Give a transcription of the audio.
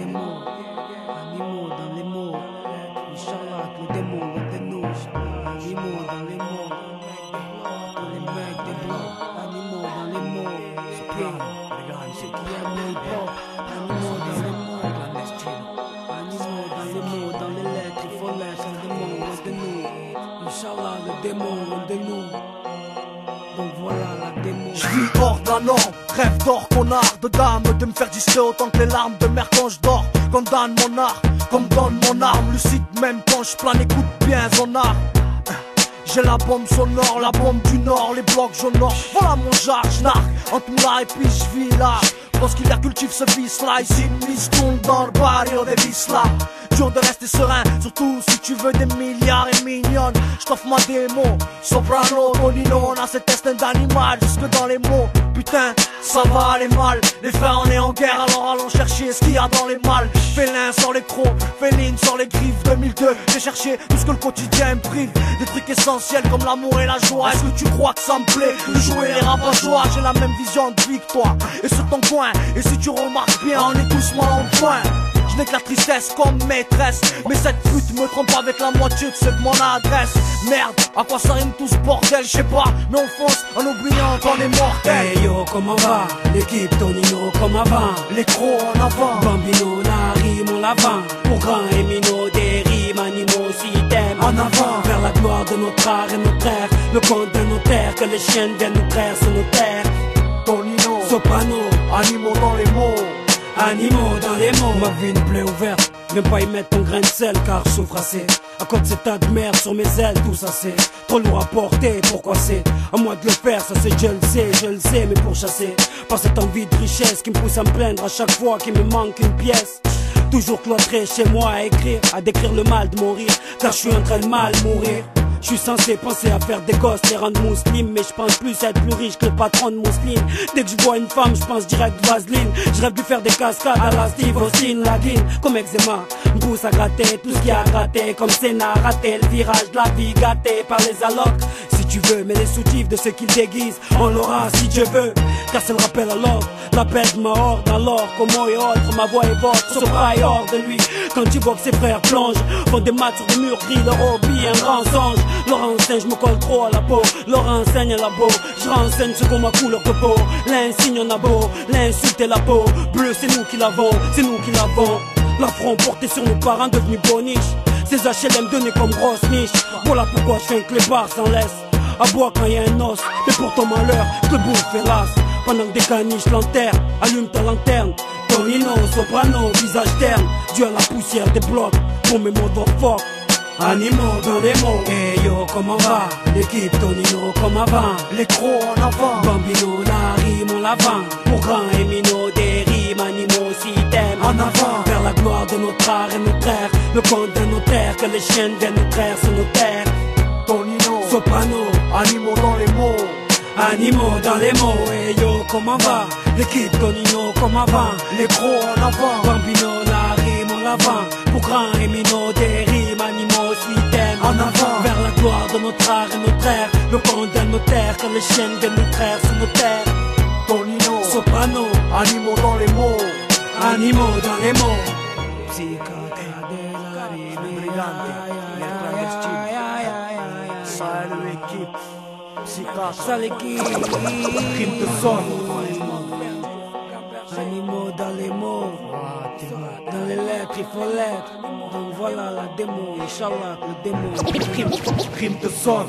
démons, animaux dans les mots. Inch'Allah, que les démons vont de nous. Animaux dans les mots, tous les mecs des blocs. Animaux dans les mots, ceux qui aiment le hip-hop. Animaux dans les mots, animaux dans les mots, dans les lettres. Il faut l'être, un démon vont de nous. Inch'Allah, le démon vont de nous. Donc voilà la démo. Je vis hors de la norme, rêve d'or, connard de dame, de me faire discret autant que les larmes de mer quand je dors. Condamne mon art, comme donne mon arme, lucide même quand je plane, écoute bien son art. J'ai la bombe sonore, la bombe du nord, les blocs j'honore. Voilà mon jar, j'narque, entre moula et puis je vis là. Pense qu'il y a cultive ce vice là, ici une mise tourne dans le barrio des vices là. Dur de rester serein, surtout si tu veux des milliards et mignonnes. J't'offre ma démo, soprano, Tonino. On a cet instinct d'animal jusque dans les mots. Putain, ça va aller mal. Les frères on est en guerre, alors allons chercher ce qu'il y a dans les malles. Félin sort les crocs, féline sort les griffes. 2002, j'ai cherché tout ce que le quotidien me prive. Des trucs essentiels comme l'amour et la joie. Est-ce que tu crois que ça me plaît de jouer les rabat-joie? J'ai la même vision de vie que toi, et sur ton coin. Et si tu remarques bien, on est tous mal en point. Je n'ai que la tristesse comme maîtresse, mais cette pute me trompe avec la moitié de cette mon adresse. Merde, à quoi ça rime tout ce bordel, je sais pas, mais on fonce en oubliant qu'on est mortel. Hey yo, comment va? L'équipe Tonino comme avant. Les crocs en avant, Bambino, la rime, on l'avant. Pour grand et minot, des rimes, animaux, système. en avant, Vers la gloire de notre art et notre air. Le compte de nos terres, que les chiens viennent nous traire sur nos terres. Tonino, Soprano, animaux dans les mots. animaux dans les mots. Ma vie une plaie ouverte, viens pas y mettre ton grain de sel car je souffre assez. À cause de cet tas de merde sur mes ailes, tout ça c'est trop lourd à porter. Pourquoi c'est à moi de le faire, ça c'est je le sais, mais pour chasser par cette envie de richesse qui me pousse à me plaindre à chaque fois qu'il me manque une pièce. Toujours cloîtré chez moi à écrire, à décrire le mal de mourir, car je suis en train de mal mourir. Je suis censé penser à faire des gosses, les rendre musulmans, mais je pense plus à être plus riche que le patron de Mousseline. Dès que je vois une femme, je pense direct vaseline. Je rêve de faire des cascades à la Steve Austin, la guine, comme eczéma. Me pousse à gratter tout ce qu'il y a à gratter, comme Sénat raté le virage de la vie gâté par les allocs. Si tu veux, mais les soutifs de ceux qui le déguisent, on l'aura si Dieu veut. Car c'est le rappel à l'ordre, l'appel de ma horde alors, comment et autres, ma voix est votre, Sopra est hors de lui. Quand tu vois que ses frères plongent, font des maths sur des murs gris, leur hobby, un grand songe. Leur enseigne, je me colle trop à la peau, leur enseigne à la beau. Je renseigne selon ma couleur de peau, l'insigne on a beau, l'insulte et la peau. Bleu c'est nous qui l'avons, c'est nous qui l'avons. L'affront porté sur nos parents devenus boniches. Ces HLM donnés comme grosse niche. Voilà pourquoi je fais un clébard sans laisse. À boire quand y a un os, mais pour ton malheur, je te bouffe hélas. Pendant que des caniches l'enterrent, allume ta lanterne. Tonino, soprano, visage terne. Dieu à la poussière des blocs, pour mes mots fuck. Animaux dans les mots, hey yo, comment va? L'équipe Tonino comme avant. Les crocs en avant, Bambino, la rime, on l'avant. Pour grand et minot, des rimes, animaux, système. en avant, Vers la gloire de notre art et notre air. Le compte de nos terres, que les chiens viennent nous traire sur nos terres. Tonino, Soprano, animaux dans les mots. animaux dans les mots, hey yo, comment va? L'équipe Tonino comme avant. Les crocs en avant, Bambino, la rime, on l'avant. Pour grand et minot, des rimes, animaux, système. en avant, Vers la gloire de notre art et notre air. Le compte de nos terres, que les chiens viennent nous traire sur nos terres. Tonino, Soprano, animaux dans les mots. animaux dans les mots. Brillante, les clandestines. Salut l'équipe, Psycha, Ça l'équipe. crime de son. Animaux dans les mots, dans les lettres, il faut l'être. Donc voilà la démo, Inch'Allah, le démo. Crime de son.